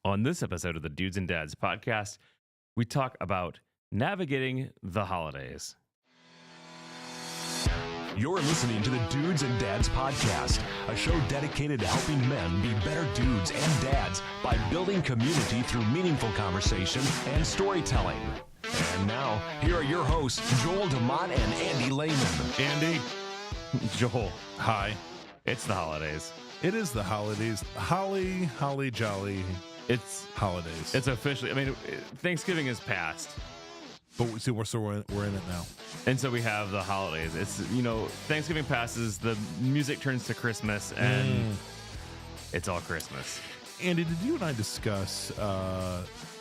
On this episode of the Dudes and Dads podcast, we talk about navigating the holidays. You're listening to the Dudes and Dads podcast, a show dedicated to helping men be better dudes and dads by building community through meaningful conversation and storytelling. And now, here are your hosts, Joel DeMont and Andy Lehman. Andy, Joel, hi. it's the holidays. It is the holidays. Holly jolly It's holidays. it's officially, Thanksgiving is past. But see, we're in it now. And so we have the holidays. It's, Thanksgiving passes, the music turns to Christmas, and it's all Christmas. Andy, did you and I discuss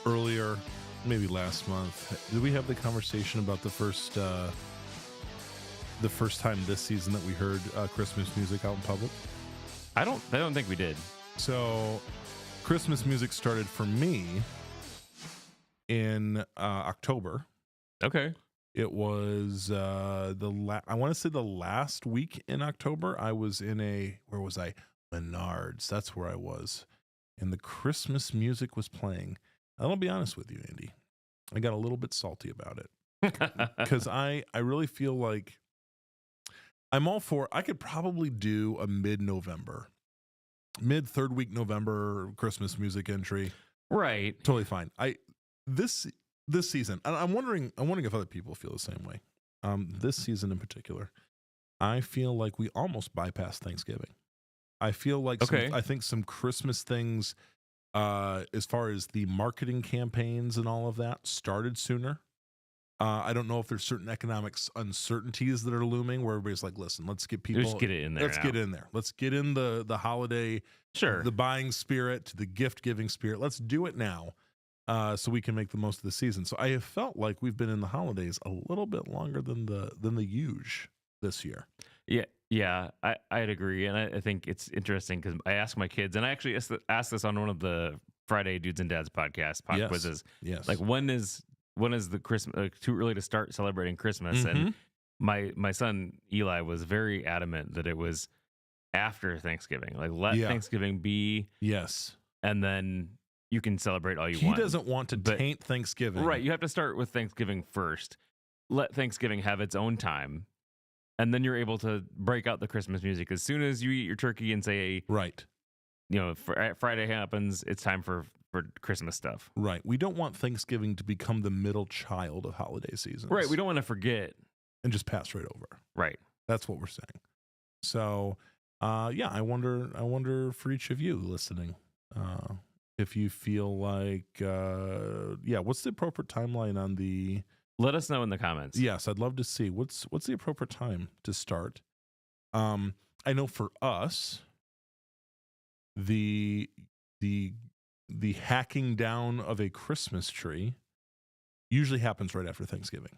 earlier, maybe last month, did we have the conversation about the first time this season that we heard Christmas music out in public? I don't think we did. So Christmas music started for me in October. Okay. It was I want to say the last week in October. I was in where was I? Menards. That's where I was. And the Christmas music was playing. I'll be honest with you, Andy. I got a little bit salty about it because I really feel like I'm all for, I could probably do a mid-November, third week November Christmas music entry. Right. Totally fine. This season, and I'm wondering if other people feel the same way. This season in particular, I feel like we almost bypassed Thanksgiving. I feel like I think some Christmas things, as far as the marketing campaigns and all of that, started sooner. I don't know if there's certain economic uncertainties that are looming where everybody's like, listen, let's get people. Just get it in there. Let's get in there. Let's get in the holiday, Sure. the buying spirit, the gift giving spirit. Let's do it now. So we can make the most of the season. So I have felt like we've been in the holidays a little bit longer than the huge this year. Yeah, I'd agree, and I think it's interesting because I ask my kids, and I actually asked this on one of the Friday Dudes and Dads podcast pop quizzes. Yes. Like when is the Christmas too early to start celebrating Christmas? And my son Eli was very adamant that it was after Thanksgiving. Like let Thanksgiving be, yes, and then you can celebrate all you he want. He doesn't want to taint Thanksgiving. Right. You have to start with Thanksgiving first. Let Thanksgiving have its own time. And then you're able to break out the Christmas music. As soon as you eat your turkey and say, right, Friday happens, it's time for Christmas stuff. Right. We don't want Thanksgiving to become the middle child of holiday seasons. Right. We don't want to forget. And just pass right over. Right. That's what we're saying. So, I wonder for each of you listening, if you feel like, what's the appropriate timeline on the... Let us know in the comments. Yes, I'd love to see what's the appropriate time to start. I know for us, the hacking down of a Christmas tree usually happens right after Thanksgiving.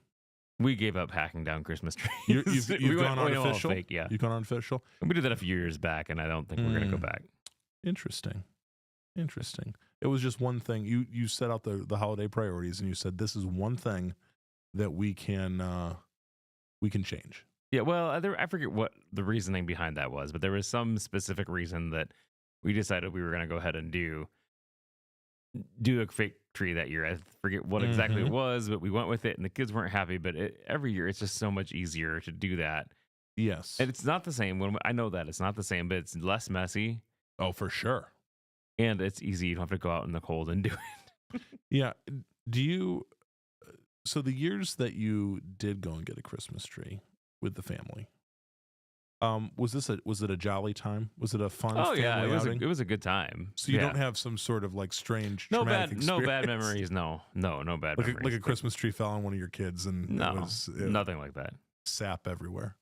We gave up hacking down Christmas trees. You've gone artificial? Fake, yeah. You've gone artificial? And we did that a few years back, and I don't think we're going to go back. Interesting. It was just one thing. You set out the holiday priorities, and you said this is one thing that we can change. Yeah, well, I forget what the reasoning behind that was, but there was some specific reason that we decided we were going to go ahead and do a fake tree that year. I forget what exactly it was, but we went with it, and the kids weren't happy. But every year, it's just so much easier to do that. Yes, and it's not the same. I know that it's not the same, but it's less messy. Oh, for sure. And it's easy. You don't have to go out in the cold and do it. Yeah. So the years that you did go and get a Christmas tree with the family, was it a jolly time? Was it a fun? Oh yeah, outing? it was a good time. So you don't have some sort of like strange no traumatic bad memories. No bad memories. Like a Christmas tree fell on one of your kids and nothing like that. Sap everywhere.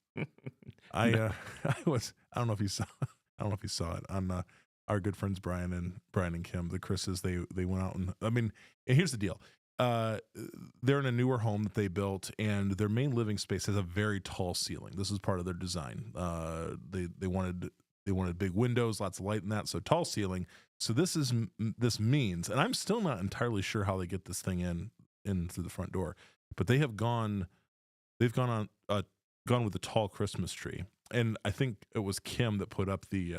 I don't know if you saw it on our good friends Brian and Kim, the Chris's. They went out and here's the deal. They're in a newer home that they built, and their main living space has a very tall ceiling. This is part of their design. They wanted big windows, lots of light in that, so tall ceiling. So this means, and I'm still not entirely sure how they get this thing in through the front door, but they've gone with the tall Christmas tree, and I think it was Kim that put up the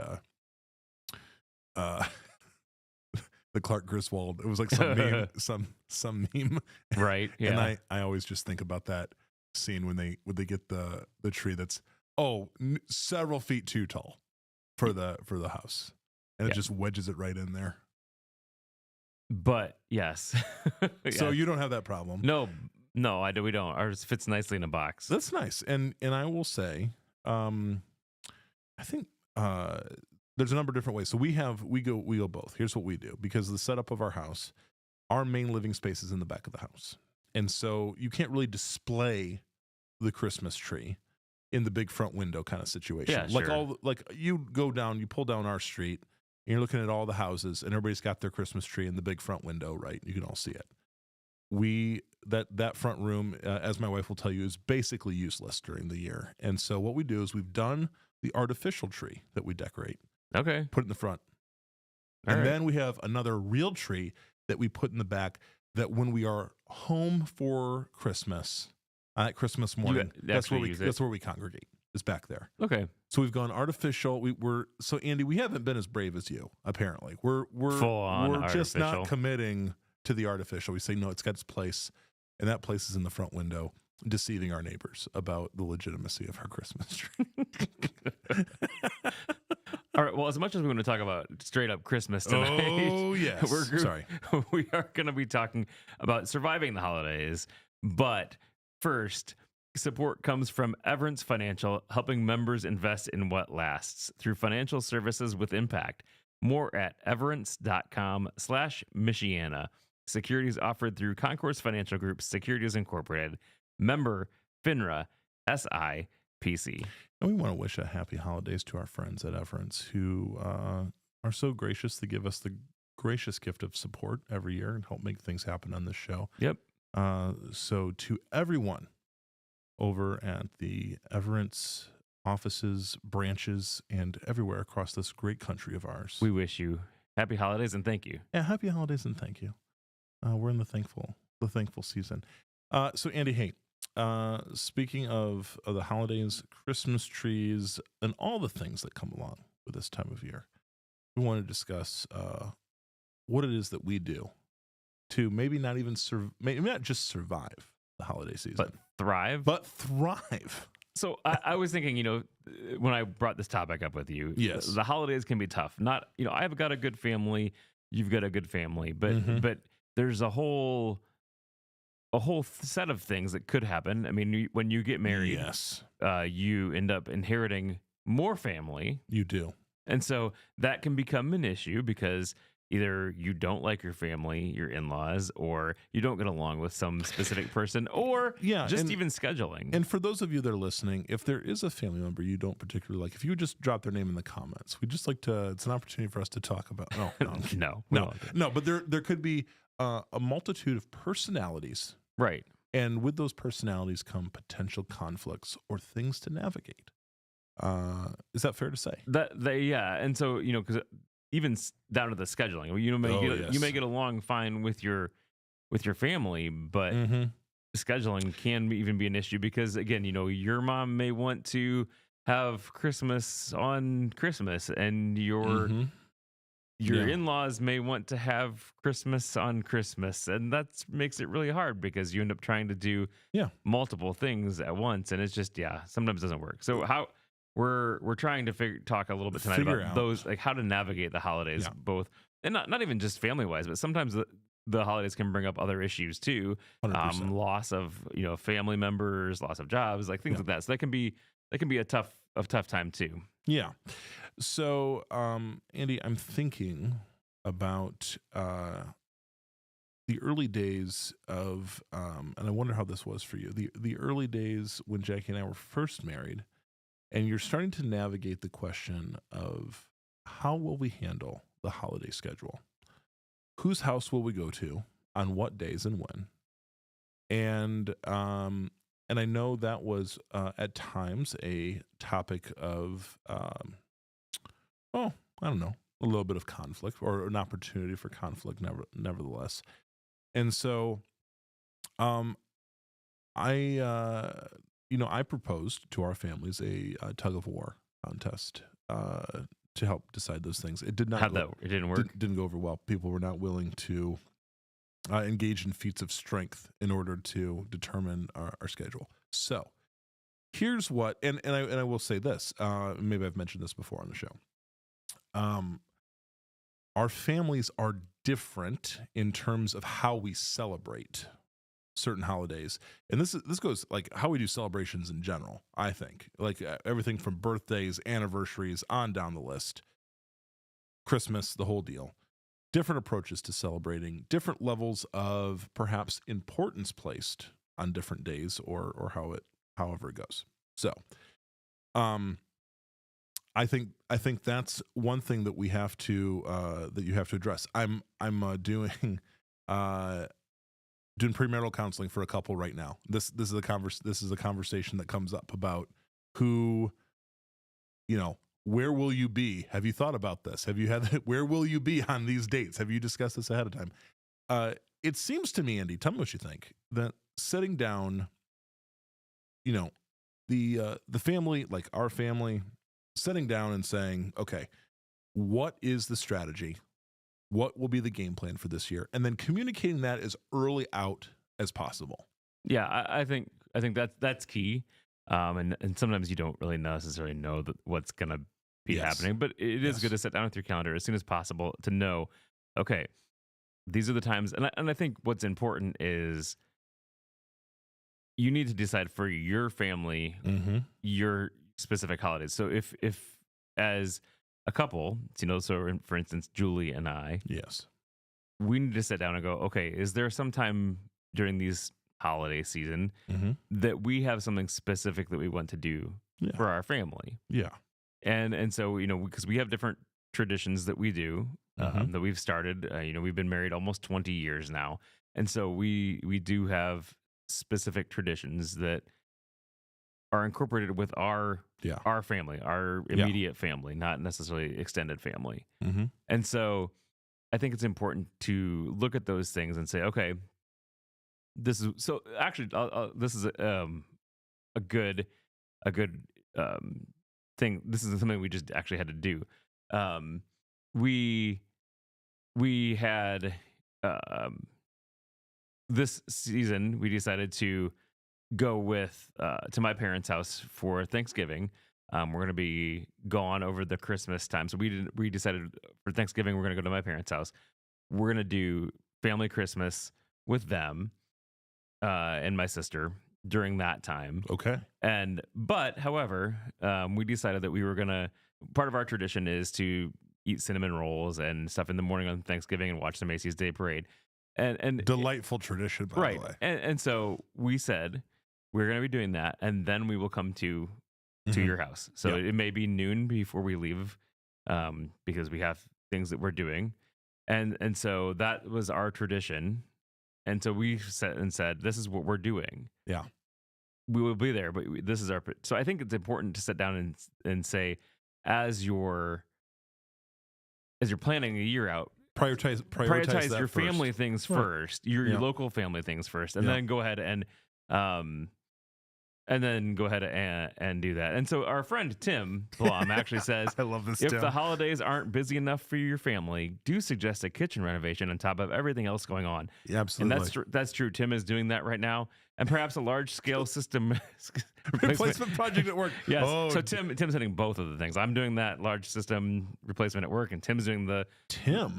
the Clark Griswold. It was like some meme, some meme. Right. Yeah. And I always just think about that scene when they get the tree that's several feet too tall for the house, and it just wedges it right in there. But yes. So you don't have that problem. No, we don't. Ours fits nicely in a box. That's nice. And I will say, I think there's a number of different ways. So we go both. Here's what we do, because of the setup of our house, our main living space is in the back of the house. And so you can't really display the Christmas tree in the big front window kind of situation. Yeah, like sure. you pull down our street, and you're looking at all the houses, and everybody's got their Christmas tree in the big front window, right? You can all see it. That front room, as my wife will tell you, is basically useless during the year. And so what we do is we've done the artificial tree that we decorate. Okay. Put it in the front. All right. Then we have another real tree that we put in the back, that when we are home for Christmas, at Christmas morning, that's where we congregate, is back there. Okay. So we've gone artificial. So Andy, we haven't been as brave as you, apparently. We're Full on just not artificial. committing to the artificial. We say, no, it's got its place, and that place is in the front window, deceiving our neighbors about the legitimacy of our Christmas tree. All right. Well, as much as we want to talk about straight up Christmas tonight, Oh, yes. Sorry. we are going to be talking about surviving the holidays. But first, support comes from Everence Financial, helping members invest in what lasts through financial services with impact. More at everence.com/Michiana. Securities offered through Concourse Financial Group Securities Incorporated. Member FINRA SIPC. And we want to wish a happy holidays to our friends at Everence, who are so gracious to give us the gracious gift of support every year and help make things happen on this show. Yep. So to everyone over at the Everence offices, branches, and everywhere across this great country of ours, We wish you happy holidays and thank you. yeah, happy holidays and thank you. We're in the thankful season. So Andy, hey, speaking of the holidays, Christmas trees, and all the things that come along with this time of year, we want to discuss what it is that we do to maybe not even maybe not just survive the holiday season, But thrive. but thrive. So I was thinking, when I brought this topic up with you, Yes. the holidays can be tough. Not, I've got a good family, you've got a good family, but Mhm. but there's a whole set of things that could happen. I mean, when you get married, Yes, you end up inheriting more family, you do. and so that can become an issue because either you don't like your family, your in-laws, or you don't get along with some specific person, or Yeah, just and- even scheduling. And for those of you that are listening, if there is a family member you don't particularly like, if you would just drop their name in the comments, we'd just like to, it's an opportunity for us to talk about. No, no, I'm kidding. No, we don't no, want that. no, but there could be a multitude of personalities, Right. and with those personalities come potential conflicts or things to navigate. Is that fair to say? Yeah, and so because even down to the scheduling, you may get along fine with your family, but Mm-hmm. scheduling can even be an issue because again, your mom may want to have Christmas on Christmas, and your Yeah. in-laws may want to have Christmas on Christmas, and that makes it really hard because you end up trying to do multiple things at once, and it's just sometimes doesn't work. So how we're trying to talk a little bit tonight Figure about out. those, like how to navigate the holidays, both, and not even just family wise, but sometimes the holidays can bring up other issues too. 100%. Loss of family members, loss of jobs, like things like that. So that can be a tough time too. Yeah. So, Andy, I'm thinking about the early days of, and I wonder how this was for you. The early days when Jackie and I were first married, and you're starting to navigate the question of how will we handle the holiday schedule? Whose house will we go to on what days and when? And I know that was at times a topic of, I don't know, a little bit of conflict or an opportunity for conflict, nevertheless. And so, I proposed to our families a tug of war contest to help decide those things. It did not. How'd that? It didn't work. Didn't go over well. People were not willing to engage in feats of strength in order to determine our schedule. So here's what, and I will say this. Maybe I've mentioned this before on the show. Our families are different in terms of how we celebrate certain holidays, and this goes like how we do celebrations in general. I think like everything from birthdays, anniversaries, on down the list, Christmas, the whole deal. Different approaches to celebrating, different levels of perhaps importance placed on different days, or however it goes. So, I think that's one thing that we have to that you have to address. I'm doing premarital counseling for a couple right now. This is a conversation that comes up about who, where will you be? Have you thought about this? Have you had where will you be on these dates? Have you discussed this ahead of time? It seems to me, Andy, tell me what you think, that setting down, the family, like our family, setting down and saying, okay, what is the strategy? What will be the game plan for this year? And then communicating that as early out as possible. Yeah, I think that's key. And sometimes you don't really necessarily know what's going to be happening, but it is good to sit down with your calendar as soon as possible to know, okay, these are the times. And I think what's important is you need to decide for your family, your specific holidays. So if as a couple, so for instance, Julie and I, we need to sit down and go, okay, is there some time during these holiday season that we have something specific that we want to do for our family? Yeah. And so, because we have different traditions that we do, that we've started, we've been married almost 20 years now. And so we do have specific traditions that are incorporated with our family, our immediate family, not necessarily extended family. And so I think it's important to look at those things and say, okay, this is a good thing. This is something we just actually had to do. We had this season we decided to go with to my parents' house for Thanksgiving. We're going to be gone over the Christmas time, so we decided for Thanksgiving we're going to go to my parents' house. We're going to do family Christmas with them and my sister during that time. Okay. But however, we decided that we were going to, part of our tradition is to eat cinnamon rolls and stuff in the morning on Thanksgiving and watch the Macy's Day Parade. And delightful tradition, by the way. And so we said we're going to be doing that, and then we will come to your house. So it may be noon before we leave, because we have things that we're doing, and so that was our tradition. And so we said, this is what we're doing. Yeah, we will be there, but this is our. So I think it's important to sit down and say, as you're planning a year out, prioritize your family things first, your local family things first, and then go ahead and go ahead and do that. And so our friend Tim Blom actually says, I love this, if Tim. the holidays aren't busy enough for your family, do suggest a kitchen renovation on top of everything else going on. Yeah, absolutely. And that's true. Tim is doing that right now. And perhaps a large-scale system replacement project at work. Yes. Oh. So Tim's hitting both of the things. I'm doing that large system replacement at work, and Tim's doing the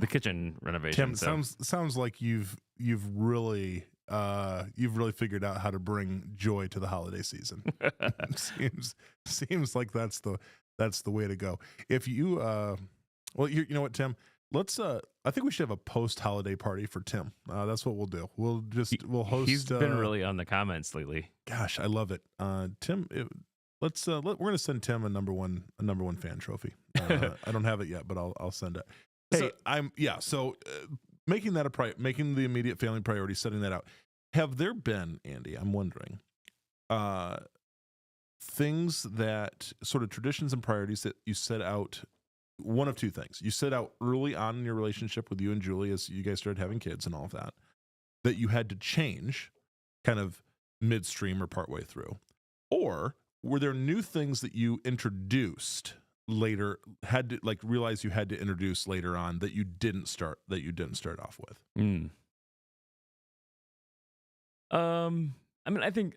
kitchen renovation. Tim, sounds like you've really figured out how to bring joy to the holiday season. seems like that's the way to go. If you you know what, Tim, let's I think we should have a post-holiday party for Tim. That's what we'll do. We'll host. He's been really on the comments lately. Gosh, I love it. Tim, we're going to send Tim a number one fan trophy. I don't have it yet, but I'll send it. Hey, so making that making the immediate family priority, setting that out. Have there been, Andy, I'm wondering, things that sort of traditions and priorities that you set out? One of two things. You set out early on in your relationship with you and Julie as you guys started having kids and all of that you had to change kind of midstream or partway through. Or were there new things that you introduced later had to like realize you had to introduce later on that you didn't start off with? Mm. I mean, I think.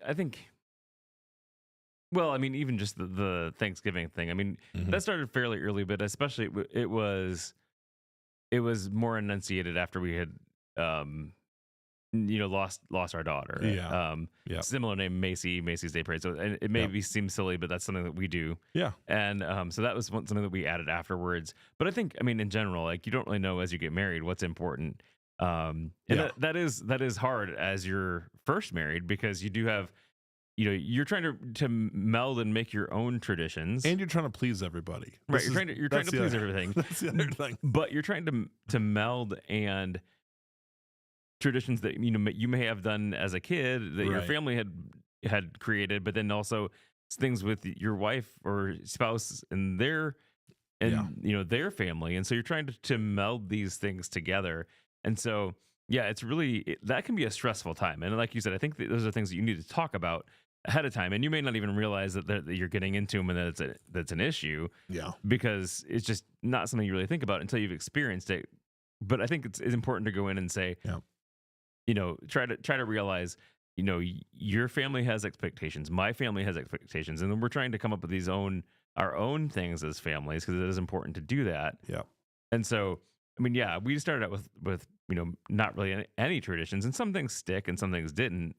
Well, I mean, even just the Thanksgiving thing. I mean, Mhm. that started fairly early, but especially it was more enunciated after we had, lost our daughter. Yeah. Yeah. Similar name, Macy's Day Parade. So, and it may seem silly, but that's something that we do. Yeah. And so that was something that we added afterwards. But I think, I mean, in general, like you don't really know as you get married what's important. And Yeah. that is hard as you're first married, because you do have, you're trying to meld and make your own traditions, And you're trying to please everybody. right? You're trying to that's the please other- everything, That's the other thing. but you're trying to meld and traditions that you may have done as a kid that your Right. family had created, but then also things with your wife or spouse and their their family, and so you're trying to meld these things together. And so it's really that can be a stressful time. And like you said, I think those are things that you need to talk about ahead of time, and you may not even realize that you're getting into them and that that's an issue, Yeah. because it's just not something you really think about until you've experienced it. But I think it's important to go in and say, try to realize, your family has expectations, my family has expectations, and then we're trying to come up with our own things as families, because it is important to do that. Yeah. And so, I mean, we started out with not really any traditions, and some things stick and some things didn't.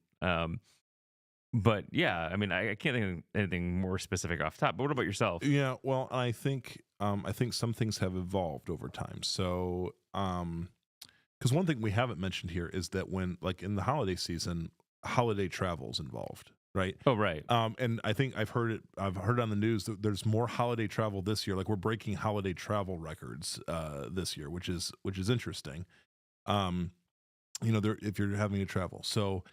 But I mean, I can't think of anything more specific off top. But what about yourself? Yeah, well, I think some things have evolved over time. So, because one thing we haven't mentioned here is that when, like, in the holiday season, holiday travel's involved, right? Oh, right. And I think I've heard on the news that there's more holiday travel this year. Like, we're breaking holiday travel records this year, which is interesting. If you're having to travel, so.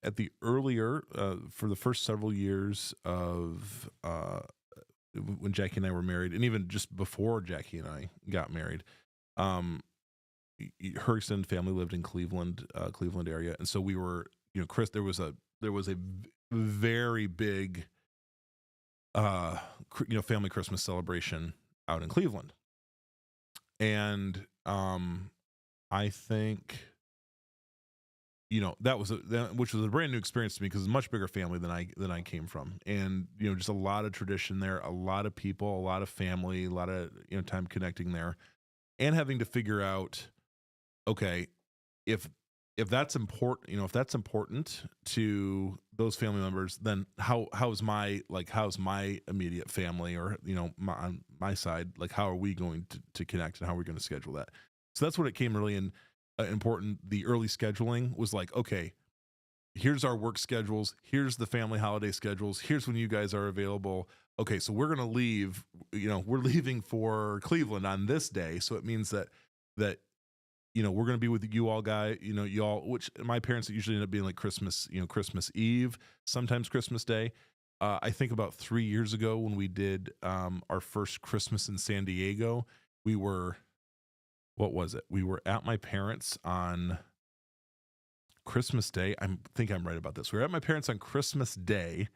At the earlier, for the first several years of when Jackie and I were married, and even just before Jackie and I got married, her extended family lived in Cleveland area, and so we were, Chris. There was a very big, family Christmas celebration out in Cleveland, and I think. Which was a brand new experience to me, because it's a much bigger family than I came from, and just a lot of tradition there, a lot of people, a lot of family, a lot of time connecting there, and having to figure out, okay, if that's important, if that's important to those family members, then how's my immediate family, or on my side, like how are we going to connect, and how are we going to schedule that? So that's what it came really in. Important. The early scheduling was like, okay, here's our work schedules, here's the family holiday schedules, here's when you guys are available. Okay, so we're gonna leave. We're leaving for Cleveland on this day, so it means that we're gonna be with you all, y'all. Which my parents usually end up being like Christmas, Christmas Eve, sometimes Christmas Day. I think about 3 years ago when we did our first Christmas in San Diego, we were. What was it? We were at my parents' on Christmas Day. I think I'm right about this. We were at my parents' on Christmas Day,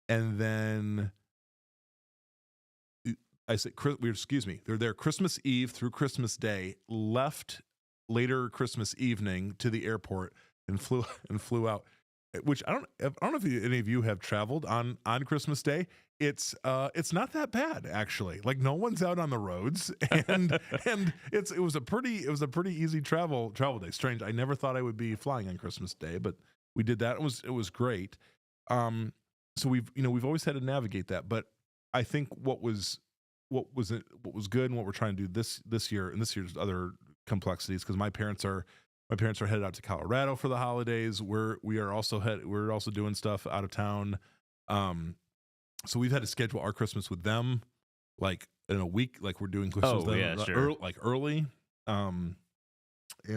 and then I said, they're there Christmas Eve through Christmas Day, left later Christmas evening to the airport, and flew out. Which I don't know if any of you have traveled on Christmas Day. It's not that bad, actually. Like, no one's out on the roads, and it was a pretty easy travel day. Strange. I never thought I would be flying on Christmas Day, but we did that. It was great. So we've always had to navigate that, but I think what was good, and what we're trying to do this year, and this year's other complexities, because my parents are headed out to Colorado for the holidays. We're also doing stuff out of town. So we've had to schedule our Christmas with them, like in a week, like we're doing Christmas with them, sure. early. And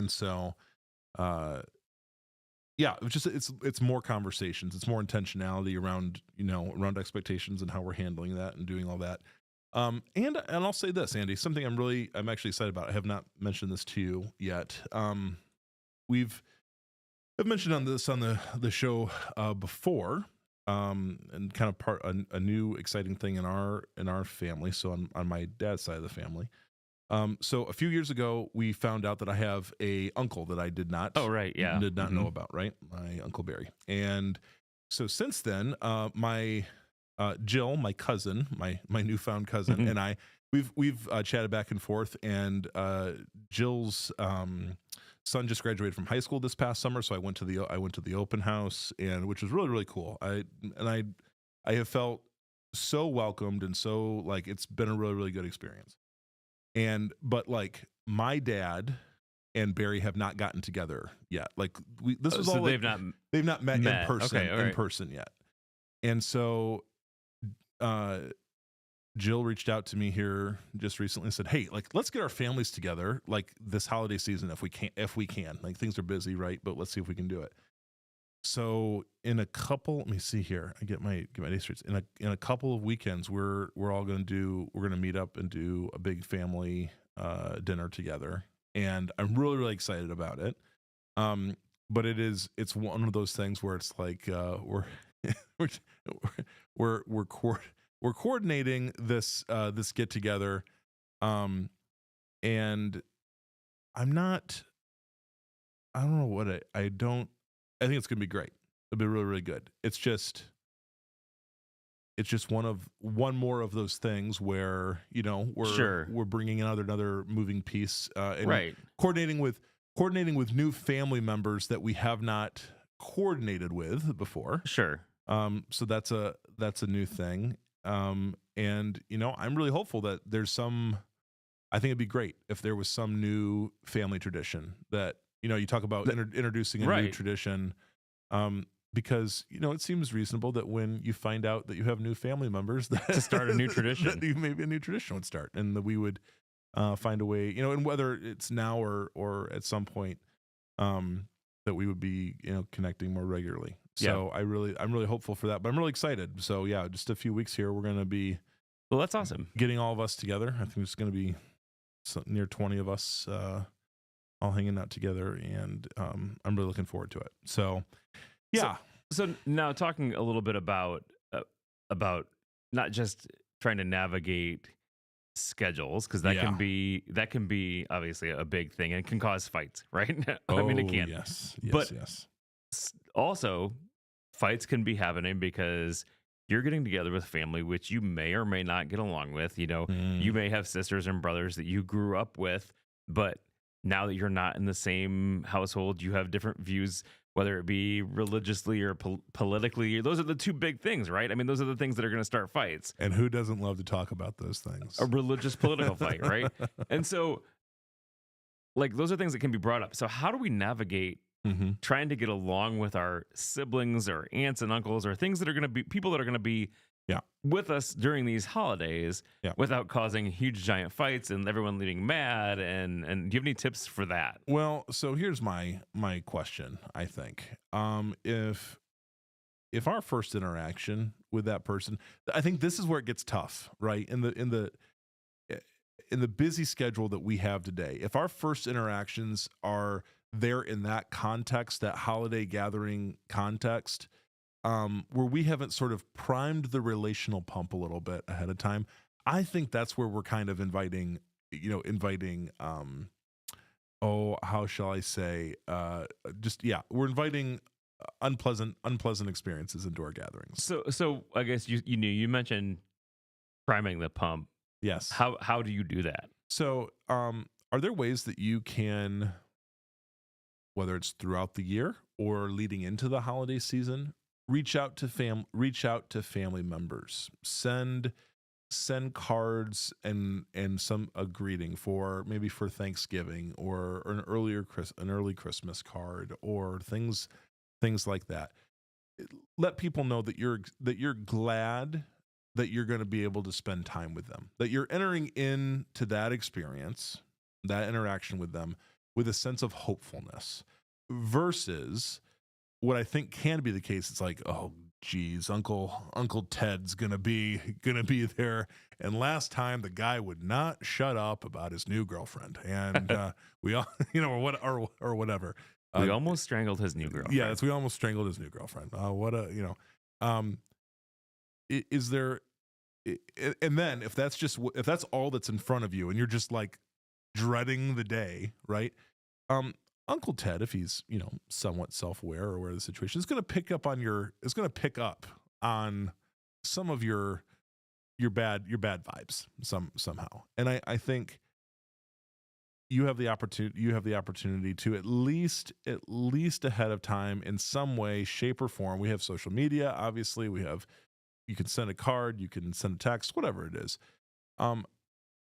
so, it's more conversations, it's more intentionality around expectations and how we're handling that and doing all that. And I'll say this, Andy, something I'm actually excited about. I have not mentioned this to you yet. I've mentioned on the show before, and kind of a new exciting thing in our family. So on my dad's side of the family. So a few years ago, we found out that I have a uncle that I did not know about, right? My Uncle Barry. And so since then, my Jill, my cousin, my newfound cousin, and I, we've chatted back and forth. And Jill's son just graduated from high school this past summer, so I went to the open house, and which was really, really cool. I have felt so welcomed, and so like it's been a really, really good experience. But like my dad and Barry have not gotten together yet. Like this was so all they've like, not they've not met in person Okay, in person yet. And so Jill reached out to me here just recently and said, "Hey, like let's get our families together like this holiday season if we can. Like things are busy, right? But let's see if we can do it." So in a couple, let me see here. I get my days straight. In a couple of weekends, we're gonna meet up and do a big family dinner together, and I'm really, really excited about it. But it's one of those things where it's like we're coordinating this get together, and I don't know what I think it's going to be great. It'll be really, really good. It's just one more of those things where, you know, we're bringing another moving piece, and right. coordinating with new family members that we have not coordinated with before. Sure. So that's a new thing. And you know, I'm really hopeful that I think it'd be great if there was some new family tradition that, you know, you talk about introducing a new tradition, because, you know, it seems reasonable that when you find out that you have new family members to start a new tradition, that maybe a new tradition would start, and that we would find a way, you know, and whether it's now or at some point, that we would be, you know, connecting more regularly. So I'm really hopeful for that, but I'm really excited. So yeah, just a few weeks here, we're going to be, well, that's awesome, getting all of us together. I think it's going to be near 20 of us, all hanging out together, and I'm really looking forward to it. So yeah. So now talking a little bit about not just trying to navigate schedules, because that can be obviously a big thing and can cause fights, right? I mean, it can. Yes. But also fights can be happening because you're getting together with family which you may or may not get along with. You know, you may have sisters and brothers that you grew up with, but now that you're not in the same household, you have different views, whether it be religiously or politically. Those are the two big things, right? I mean, those are the things that are going to start fights. And who doesn't love to talk about those things? A religious political fight, right? And so, like, those are things that can be brought up. So how do we navigate trying to get along with our siblings or aunts and uncles or things that are going to be people that are going to be with us during these holidays without causing huge giant fights and everyone leaving mad? And do you have any tips for that? Well, so here's my question. I think if our first interaction with that person, I think this is where it gets tough, right? In the busy schedule that we have today, if our first interactions are there in that context, that holiday gathering context, where we haven't sort of primed the relational pump a little bit ahead of time, I think that's where we're kind of inviting, how shall I say, we're inviting unpleasant experiences into our gatherings. So I guess you mentioned priming the pump. Yes. How do you do that? So, are there ways that you can, whether it's throughout the year or leading into the holiday season, reach out to family members, send cards and a greeting for Thanksgiving or an early Christmas card or things like that. Let people know that you're glad that you're going to be able to spend time with them, that you're entering into that experience, that interaction with them, with a sense of hopefulness, versus what I think can be the case. It's like, oh geez, Uncle Ted's gonna be there, and last time the guy would not shut up about his new girlfriend, and we all, or whatever. We almost strangled his new girlfriend. Yeah, we almost strangled his new girlfriend. Um, is there, and then if that's all that's in front of you, and you're just like dreading the day, right? Uncle Ted, if he's somewhat self-aware or aware of the situation, is going to pick up on some of your bad vibes somehow. And I think you have the opportunity to at least ahead of time, in some way, shape, or form. We have social media, obviously. You can send a card, you can send a text, whatever it is.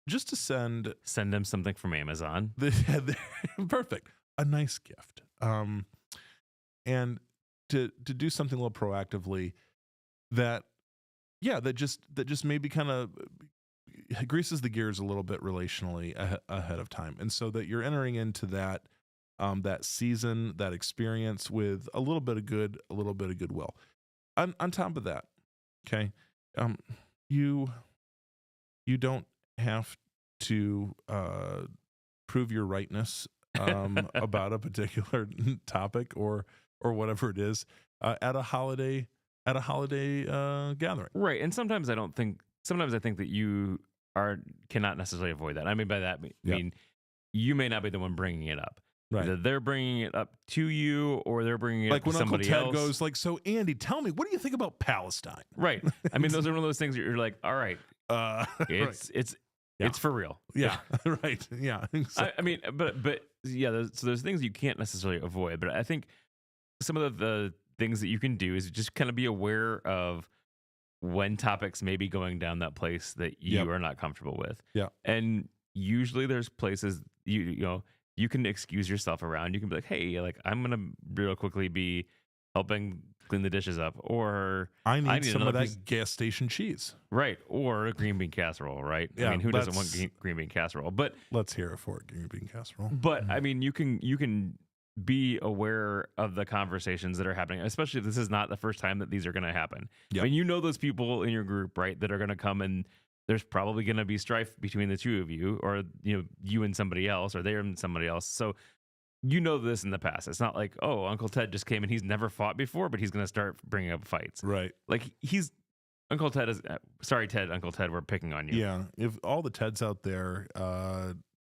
Just to send them something from Amazon. Perfect. A nice gift. And to do something a little proactively that just maybe kind of greases the gears a little bit relationally ahead of time. And so that you're entering into that season, that experience with a little bit of goodwill. On top of that, okay, you don't have to prove your rightness about a particular topic or whatever it is at a holiday gathering. Right. And sometimes I think that you cannot necessarily avoid that. I mean, by that I mean you may not be the one bringing it up. Right. Either they're bringing it up to you, or they're bringing it up to somebody else. Like when else. Uncle Ted goes like, "So Andy, tell me, what do you think about Palestine?" Right. I mean, those are one of those things that you're like, all right, it's for real. Yeah. Right. Yeah. I mean, but yeah, there's things you can't necessarily avoid. But I think some of the things that you can do is just kind of be aware of when topics may be going down that place that you are not comfortable with. Yeah. And usually there's places you can excuse yourself around. You can be like, hey, like I'm gonna real quickly be helping clean the dishes up, or I need some of that gas station cheese, right? Or a green bean casserole, right? Yeah, I mean, who doesn't want green bean casserole? But let's hear it for green bean casserole. But I mean, you can be aware of the conversations that are happening, especially if this is not the first time that these are going to happen. Yep. I mean, those people in your group, right, that are going to come, and there's probably going to be strife between the two of you, or you and somebody else, or they and somebody else. So this in the past. It's not like, oh, Uncle Ted just came and he's never fought before, but he's going to start bringing up fights. Right. Like Uncle Ted is sorry, Ted, Uncle Ted, we're picking on you. Yeah. If all the Teds out there,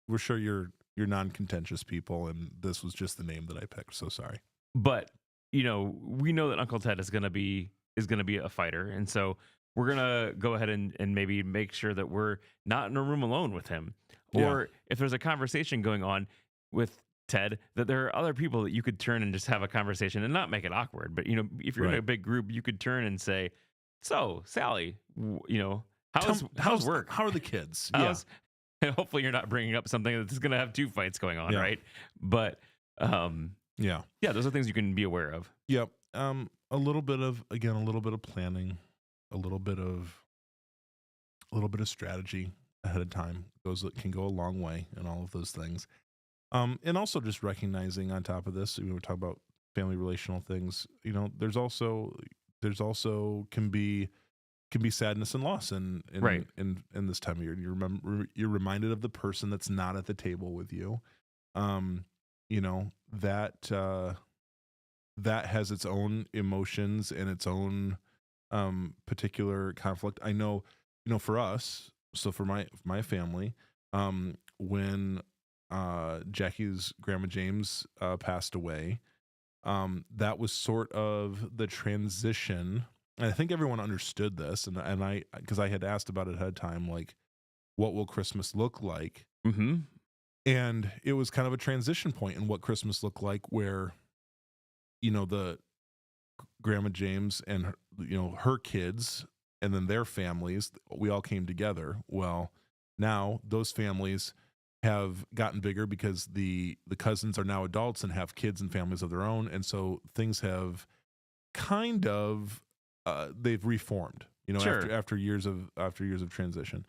we're sure you're non-contentious people, and this was just the name that I picked. So sorry. But we know that Uncle Ted is going to be a fighter, and so we're going to go ahead and maybe make sure that we're not in a room alone with him. Or if there's a conversation going on with Ted, that there are other people that you could turn and just have a conversation and not make it awkward. But if you're in a big group, you could turn and say, "So, Sally, how's work? How are the kids?" And hopefully you're not bringing up something that's going to have two fights going on, right? But those are things you can be aware of. Yep. A little bit of planning, a little bit of strategy ahead of time can go a long way in all of those things. And also just recognizing on top of this, we were talking about family relational things. There's also can be sadness and loss in this time of year. You're reminded of the person that's not at the table with you. That has its own emotions and its own particular conflict. I know, for us, so for my family, when Jackie's grandma James passed away, that was sort of the transition. And I think everyone understood this, and I, because I had asked about it ahead of time, like, what will Christmas look like? Mm-hmm. And it was kind of a transition point in what Christmas looked like, where, the grandma James and her kids, and then their families, we all came together. Well, now those families have gotten bigger because the cousins are now adults and have kids and families of their own, and so things have kind of they've reformed, Sure. after years of transition.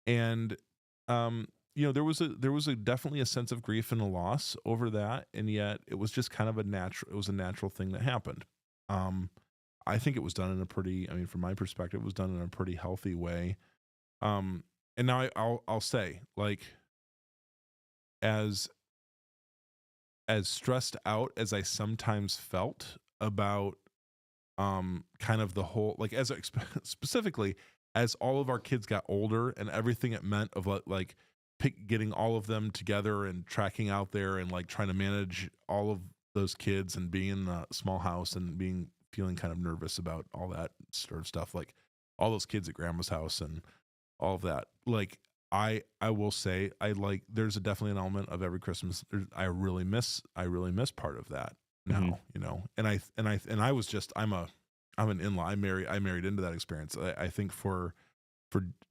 And there was definitely a sense of grief and a loss over that, and yet it was just kind of a natural thing that happened. I think it was done in a pretty, from my perspective, it was done in a pretty healthy way. And now I'll say, like, as stressed out as I sometimes felt about kind of the whole, like, as specifically as all of our kids got older and everything it meant of like getting all of them together and tracking out there and like trying to manage all of those kids and being in a small house and feeling kind of nervous about all that sort of stuff, like all those kids at grandma's house and all of that. Like, I will say, there's definitely an element of every Christmas I really miss part of that now, and I was just, I'm an in-law. I married into that experience. I think for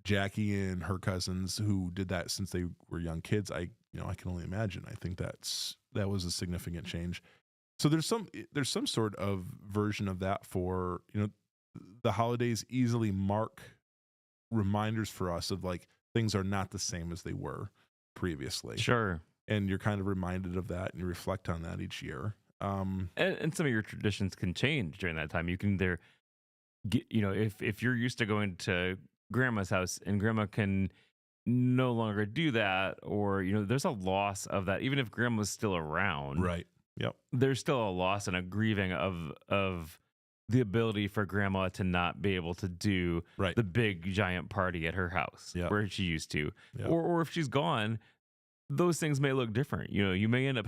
Jackie and her cousins who did that since they were young kids, I can only imagine. I think that was a significant change. So there's some sort of version of that for, the holidays easily mark reminders for us of like things are not the same as they were previously. Sure. And you're kind of reminded of that and you reflect on that each year. And some of your traditions can change during that time. You can if you're used to going to grandma's house and grandma can no longer do that, or there's a loss of that. Even if grandma's still around, right? Yep. There's still a loss and a grieving of the ability for grandma to not be able to do the big giant party at her house where she used to, or if she's gone. Those things may look different. You may end up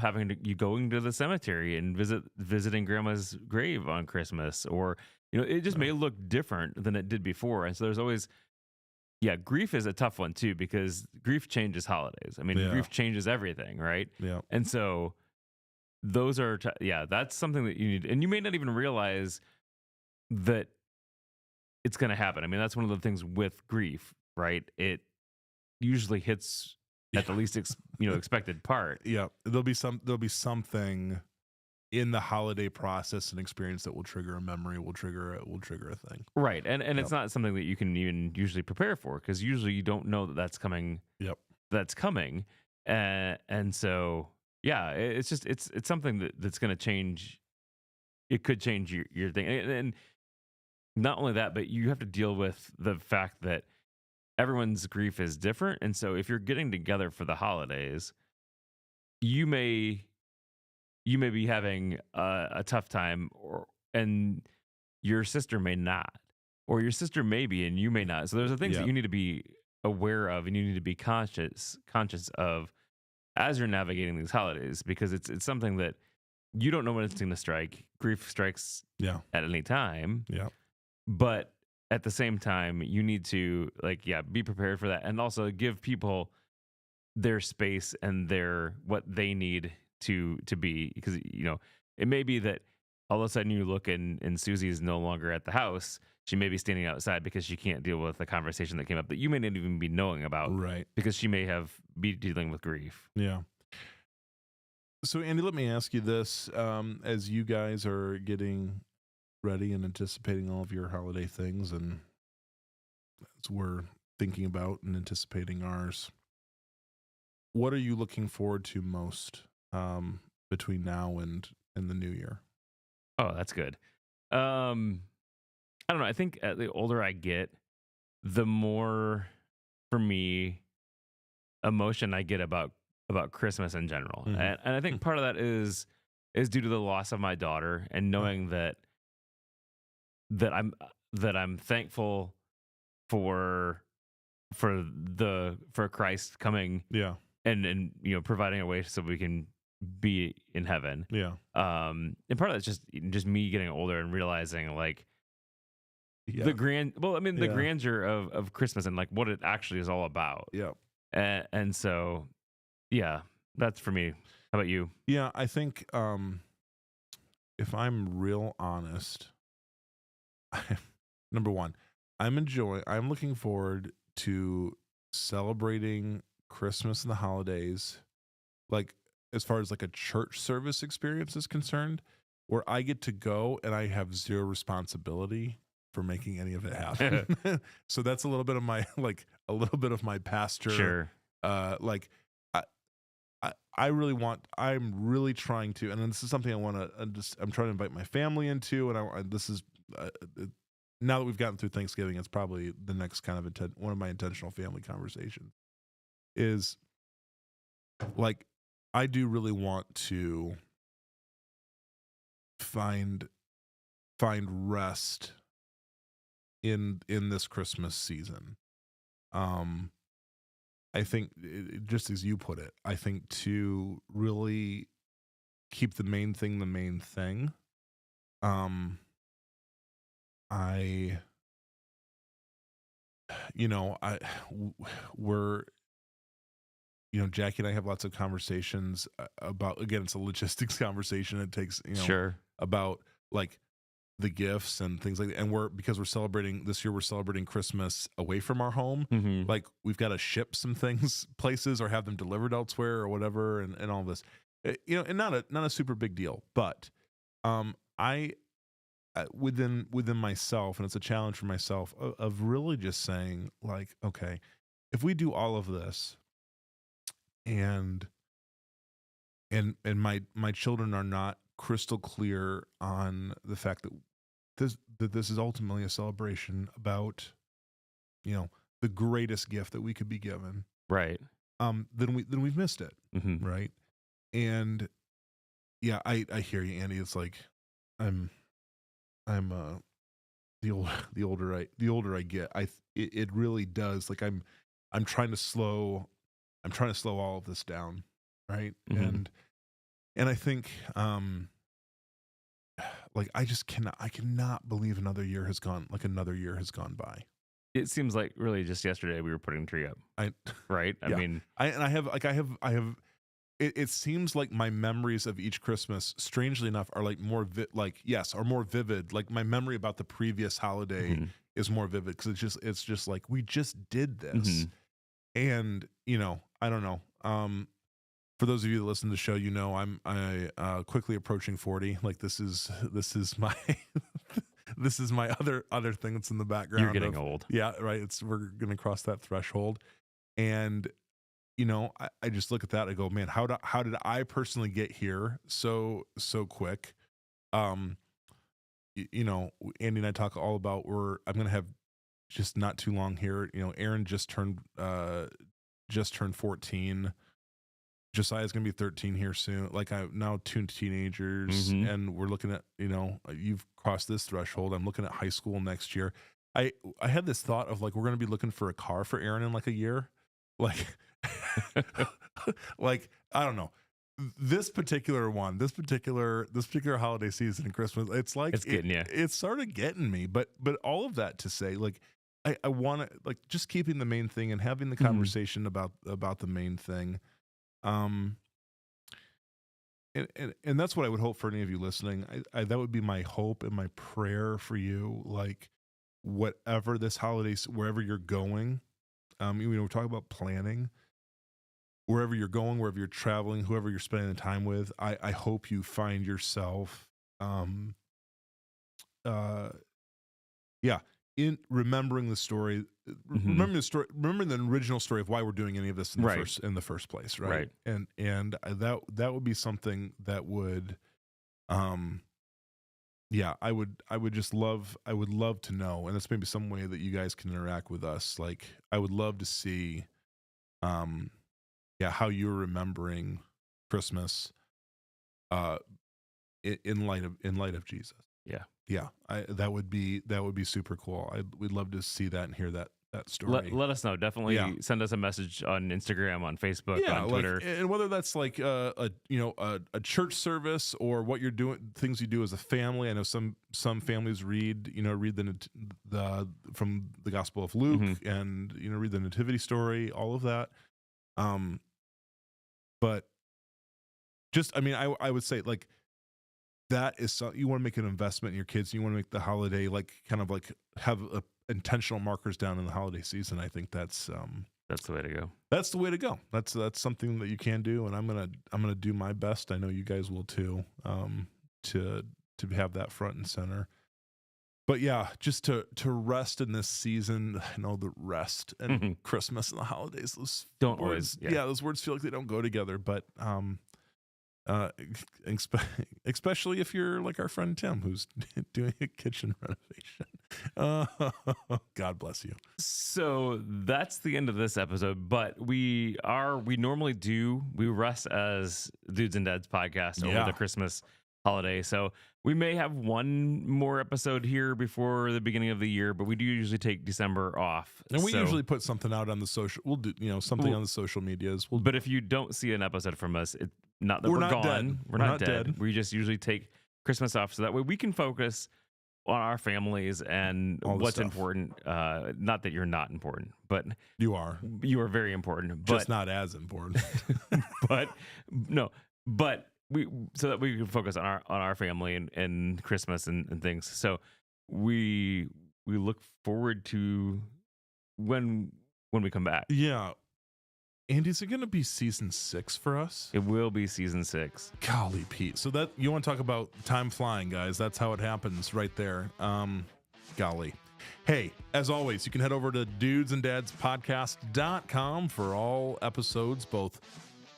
going to the cemetery and visiting grandma's grave on Christmas, or it just may look different than it did before. And so there's always, grief is a tough one too, because grief changes holidays. I mean, grief changes everything, right? Yeah. And so those are, that's something that you need, and you may not even realize that it's going to happen. I mean, that's one of the things with grief, right? It usually hits at the least expected part. Yeah, there'll be something in the holiday process and experience that will trigger a memory, will trigger a thing. Right, and it's not something that you can even usually prepare for, because usually you don't know that that's coming. Yep, that's coming, and so it's just it's something that's going to change. It could change your thing, and not only that, but you have to deal with the fact that everyone's grief is different. And so if you're getting together for the holidays, you may be having a tough time, and your sister may not, or your sister may be and you may not. So there's the things that you need to be aware of, and you need to be conscious of as you're navigating these holidays, because it's something that you don't know when it's going to strike. Grief strikes at any time. Yeah. But at the same time, you need to be prepared for that, and also give people their space and what they need to be, because it may be that all of a sudden you look and Susie is no longer at the house. She may be standing outside because she can't deal with the conversation that came up that you may not even be knowing about, right? Because she may be dealing with grief. Yeah. So Andy, let me ask you this: as you guys are getting ready and anticipating all of your holiday things, and as we're thinking about and anticipating ours, what are you looking forward to most between now and the new year? Oh, that's good. I don't know. I think the older I get, the more, for me, emotion I get about Christmas in general. Mm-hmm. And I think part of that is due to the loss of my daughter, and knowing that I'm thankful for Christ coming, and providing a way so we can be in heaven. And part of that's just me getting older and realizing the grandeur of Christmas and what it actually is all about. And so that's for me. How about you? I think if I'm real honest, number one, I'm looking forward to celebrating Christmas and the holidays, as far as a church service experience is concerned, where I get to go and I have zero responsibility for making any of it happen. So that's a little bit of my my pastor. Sure. I'm really trying to, and this is something I want to, I'm trying to invite my family into, and this is, now that we've gotten through Thanksgiving, it's probably the next kind of one of my intentional family conversations is I do really want to find find rest in this Christmas season. I think, just as you put it, I think to really keep the main thing the main thing. We're, Jackie and I have lots of conversations about, again, it's a logistics conversation. It takes, Sure. about like the gifts and things like that. And because we're celebrating this year, we're celebrating Christmas away from our home. Mm-hmm. Like we've got to ship some things places or have them delivered elsewhere or whatever. And all this, and not a super big deal, but, within myself, and it's a challenge for myself of really just saying like, okay, if we do all of this and my children are not crystal clear on the fact that this is ultimately a celebration about, the greatest gift that we could be given, Right. then we've missed it. Mm-hmm. Right. And yeah, I hear you, Andy. It's like I'm the older I get, it really does, like I'm trying to slow all of this down, right? Mm-hmm. And I think like I cannot believe another year has gone by. It seems like really just yesterday we were putting a tree up. Right? I Yeah. mean, I have it seems like my memories of each Christmas, strangely enough, are like more are more vivid. Like my memory about the previous holiday mm-hmm. is more vivid because it's just like we just did this, Mm-hmm. and I don't know. For those of you that listen to the show, I quickly approaching 40. Like this is my this is my other thing that's in the background. You're getting old. Yeah, right. We're gonna cross that threshold, and I just look at that. I go, man, how did I personally get here so quick? Andy and I talk all about I'm gonna have just not too long here. Aaron just turned 14. Josiah's gonna be 13 here soon. Like I now 2 teenagers, mm-hmm. and we're looking at you've crossed this threshold. I'm looking at high school next year. I had this thought of like we're gonna be looking for a car for Aaron in like a year, like. Like I don't know, this particular holiday season and Christmas, it's like It's getting you. It started getting me, but all of that to say, like I want to, like, just keeping the main thing and having the conversation about the main thing, and that's what I would hope for any of you listening. That would be my hope and my prayer for you, like whatever this holiday, wherever you're going, we're talking about planning. Wherever you're going, wherever you're traveling, whoever you're spending the time with, I hope you find yourself, in remembering the story, remembering the original story of why we're doing any of this in the first place, right? And that would be something that would, I would just love, to know, and that's maybe some way that you guys can interact with us. Like I would love to see, how you're remembering Christmas in light of Jesus. Yeah. That would be super cool. We'd love to see that and hear that story. Let us know. Definitely send us a message on Instagram, on Facebook, on Twitter, and whether that's like a church service or what you're doing, things you do as a family. I know some families read the from the Gospel of Luke, and read the Nativity story, all of that. But just, I would say, like, that is you want to make an investment in your kids. You want to make the holiday, like, kind of like have intentional markers down in the holiday season. I think that's the way to go. That's the way to go. That's something that you can do, and I'm gonna do my best. I know you guys will too. To have that front and center. But yeah, just to rest in this season. I know the rest and Christmas and the holidays, those don't words, always. Those words feel like they don't go together. But especially if you're like our friend Tim, who's doing a kitchen renovation. God bless you. So that's the end of this episode. But we normally rest as Dudes and Dads podcast over the Christmas holiday. So we may have one more episode here before the beginning of the year, but we do usually take December off. And we So- usually put something out on the social. We'll do, something Well- on the social medias. We'll But if you don't see an episode from us, it's not that We're we're, not gone. dead. We're not dead. We just usually take Christmas off so that way we can focus on our families and All the what's stuff. important. Not that you're not important, but you are you are very important. just But not as important. but we so that we can focus on our family and Christmas and things. So we look forward to when we come back. Yeah. Andy, is it going to be season 6 for us? It will be season 6. Golly, Pete. So that you want to talk about time flying, guys? That's how it happens, right there. Golly. Hey, as always, you can head over to dudesanddadspodcast.com for all episodes, both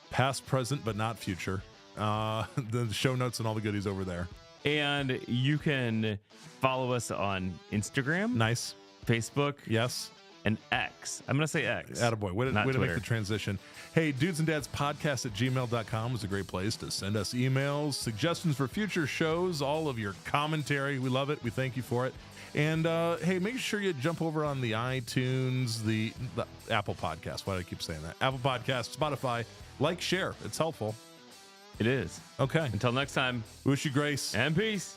past, present, but not future. The show notes and all the goodies over there. And you can follow us on Instagram, Nice. Facebook, Yes. and X. I'm going to say X. Attaboy. Way to Not make Twitter. the transition. Hey, dudesanddadspodcast@gmail.com is a great place to send us emails, suggestions for future shows, all of your commentary. We love it. We thank you for it. And hey, make sure you jump over on the iTunes, the Apple Podcast. Why do I keep saying that? Apple Podcast, Spotify. Like, share. It's helpful. It is. Okay. Until next time, Wish you grace. and peace.